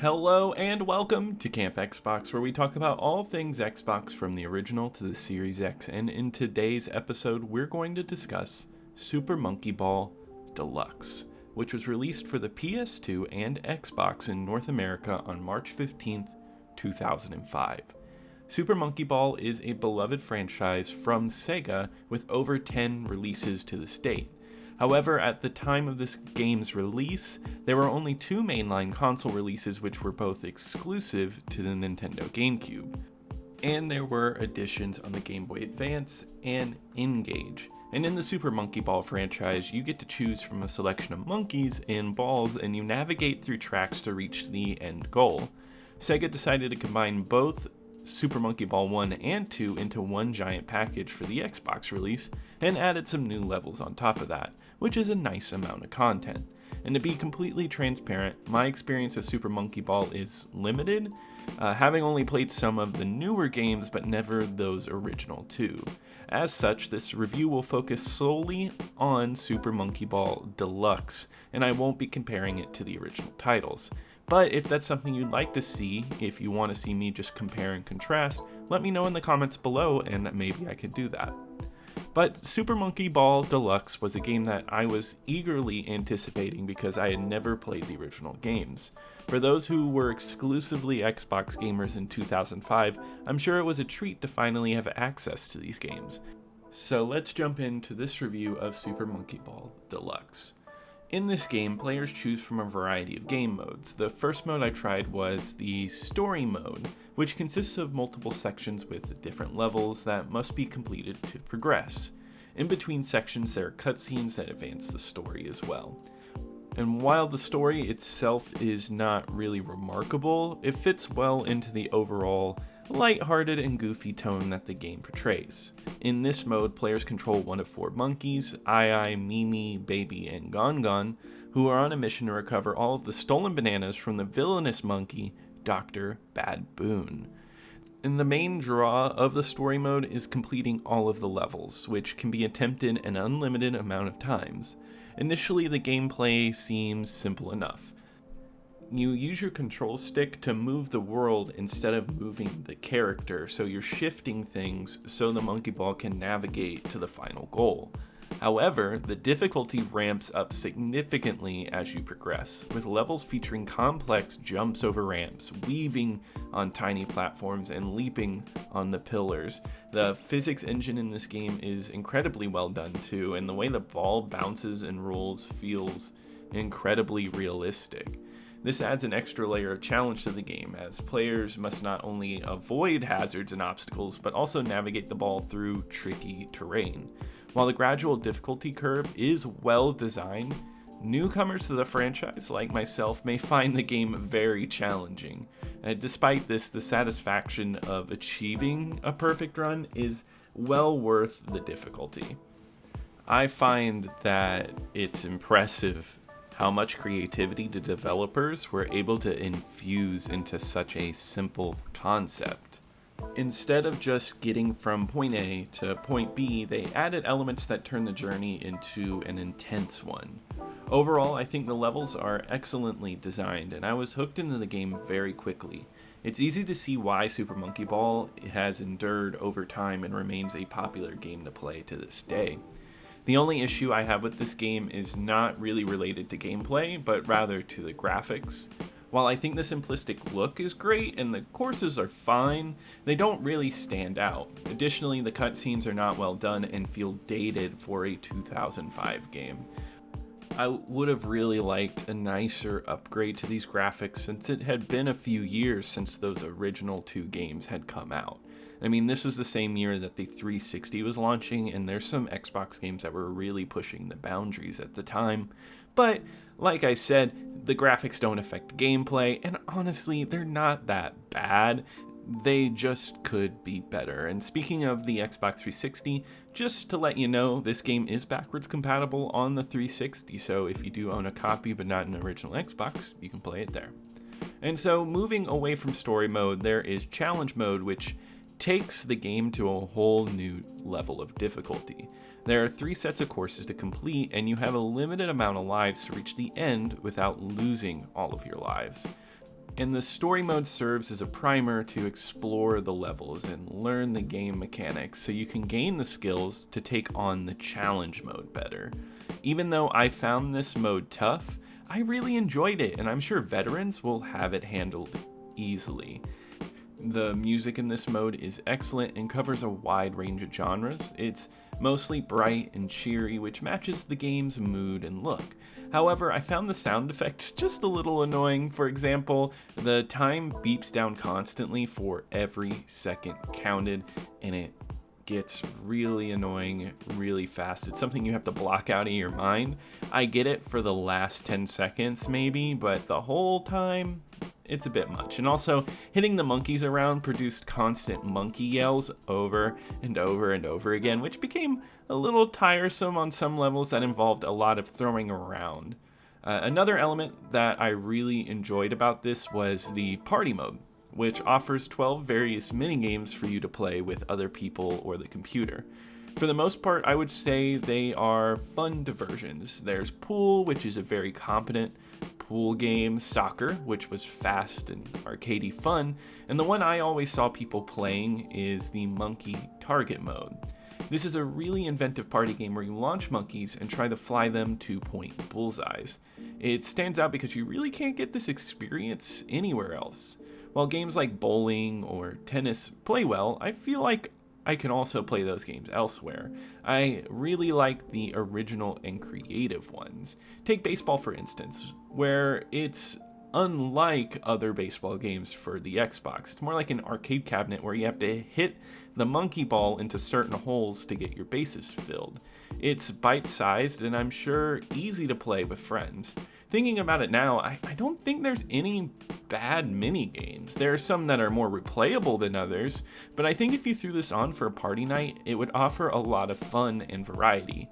Hello and welcome to Camp Xbox, where we talk about all things Xbox from the original to the Series X, and in today's episode we're going to discuss Super Monkey Ball Deluxe, which was released for the PS2 and Xbox in North America on March 15th, 2005. Super Monkey Ball is a beloved franchise from Sega with over 10 releases to this date. However, at the time of this game's release, there were only two mainline console releases which were both exclusive to the Nintendo GameCube. And there were additions on the Game Boy Advance and N-Gage. And in the Super Monkey Ball franchise, you get to choose from a selection of monkeys and balls, and you navigate through tracks to reach the end goal. Sega decided to combine both Super Monkey Ball 1 and 2 into one giant package for the Xbox release, and added some new levels on top of that, which is a nice amount of content. And to be completely transparent, my experience with Super Monkey Ball is limited, having only played some of the newer games but never those original two. As such, this review will focus solely on Super Monkey Ball Deluxe, and I won't be comparing it to the original titles. But if that's something you'd like to see, if you want to see me just compare and contrast, let me know in the comments below and maybe I could do that. But Super Monkey Ball Deluxe was a game that I was eagerly anticipating because I had never played the original games. For those who were exclusively Xbox gamers in 2005, I'm sure it was a treat to finally have access to these games. So let's jump into this review of Super Monkey Ball Deluxe. In this game, players choose from a variety of game modes. The first mode I tried was the story mode, which consists of multiple sections with different levels that must be completed to progress. In between sections, there are cutscenes that advance the story as well. And while the story itself is not really remarkable, it fits well into the overall lighthearted and goofy tone that the game portrays. In this mode, players control one of four monkeys, Ai, Mimi, Baby, and Gon, who are on a mission to recover all of the stolen bananas from the villainous monkey, Dr. Bad-Boon. And the main draw of the story mode is completing all of the levels, which can be attempted an unlimited amount of times. Initially, the gameplay seems simple enough. You use your control stick to move the world instead of moving the character, so you're shifting things so the monkey ball can navigate to the final goal. However, the difficulty ramps up significantly as you progress, with levels featuring complex jumps over ramps, weaving on tiny platforms, and leaping on the pillars. The physics engine in this game is incredibly well done too, and the way the ball bounces and rolls feels incredibly realistic. This adds an extra layer of challenge to the game, as players must not only avoid hazards and obstacles, but also navigate the ball through tricky terrain. While the gradual difficulty curve is well designed, newcomers to the franchise like myself may find the game very challenging. Despite this, the satisfaction of achieving a perfect run is well worth the difficulty. I find that it's impressive how much creativity the developers were able to infuse into such a simple concept. Instead of just getting from point A to point B, they added elements that turn the journey into an intense one. Overall, I think the levels are excellently designed, and I was hooked into the game very quickly. It's easy to see why Super Monkey Ball has endured over time and remains a popular game to play to this day. The only issue I have with this game is not really related to gameplay, but rather to the graphics. While I think the simplistic look is great and the courses are fine, they don't really stand out. Additionally, the cutscenes are not well done and feel dated for a 2005 game. I would have really liked a nicer upgrade to these graphics since it had been a few years since those original two games had come out. I mean, this was the same year that the 360 was launching, and there's some Xbox games that were really pushing the boundaries at the time. But, like I said, the graphics don't affect gameplay, and honestly, they're not that bad. They just could be better. And speaking of the Xbox 360, just to let you know, this game is backwards compatible on the 360, so if you do own a copy but not an original Xbox, you can play it there. And so, moving away from story mode, there is challenge mode, which takes the game to a whole new level of difficulty. There are 3 sets of courses to complete, and you have a limited amount of lives to reach the end without losing all of your lives. And the story mode serves as a primer to explore the levels and learn the game mechanics so you can gain the skills to take on the challenge mode better. Even though I found this mode tough, I really enjoyed it, and I'm sure veterans will have it handled easily. The music in this mode is excellent and covers a wide range of genres. It's mostly bright and cheery, which matches the game's mood and look. However, I found the sound effects just a little annoying. For example, the time beeps down constantly for every second counted, and it gets really annoying really fast. It's something you have to block out of your mind. I get it for the last 10 seconds maybe, but the whole time, it's a bit much. And also, hitting the monkeys around produced constant monkey yells over and over and over again, which became a little tiresome on some levels that involved a lot of throwing around. Another element that I really enjoyed about this was the party mode, which offers 12 various minigames for you to play with other people or the computer. For the most part, I would say they are fun diversions. There's pool, which is a very competent pool game, soccer, which was fast and arcadey fun, and the one I always saw people playing is the monkey target mode. This is a really inventive party game where you launch monkeys and try to fly them to point bullseyes. It stands out because you really can't get this experience anywhere else. While games like bowling or tennis play well, I feel like I can also play those games elsewhere. I really like the original and creative ones. Take baseball for instance, where it's unlike other baseball games for the Xbox. It's more like an arcade cabinet where you have to hit the monkey ball into certain holes to get your bases filled. It's bite-sized and I'm sure easy to play with friends. Thinking about it now, I don't think there's any bad mini games. There are some that are more replayable than others, but I think if you threw this on for a party night, it would offer a lot of fun and variety,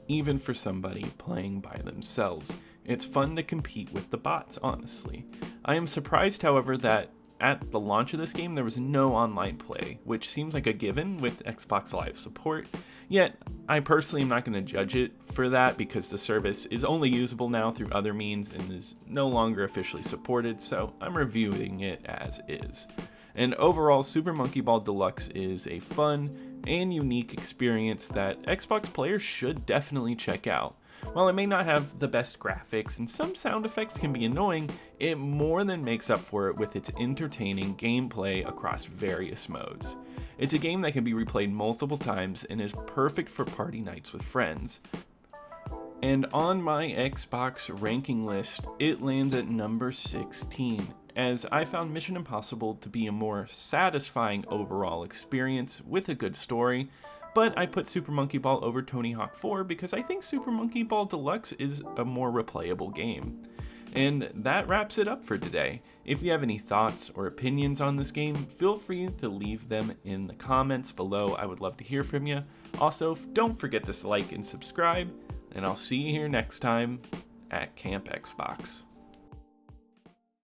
even for somebody playing by themselves. It's fun to compete with the bots, honestly. I am surprised, however, that at the launch of this game, there was no online play, which seems like a given with Xbox Live support. Yet, I personally am not going to judge it for that because the service is only usable now through other means and is no longer officially supported, so I'm reviewing it as is. And overall, Super Monkey Ball Deluxe is a fun and unique experience that Xbox players should definitely check out. While it may not have the best graphics and some sound effects can be annoying, it more than makes up for it with its entertaining gameplay across various modes. It's a game that can be replayed multiple times and is perfect for party nights with friends. And on my Xbox ranking list, it lands at number 16, as I found Mission Impossible to be a more satisfying overall experience with a good story. But I put Super Monkey Ball over Tony Hawk 4 because I think Super Monkey Ball Deluxe is a more replayable game. And that wraps it up for today. If you have any thoughts or opinions on this game, feel free to leave them in the comments below. I would love to hear from you. Also, don't forget to like and subscribe, and I'll see you here next time at Camp Xbox.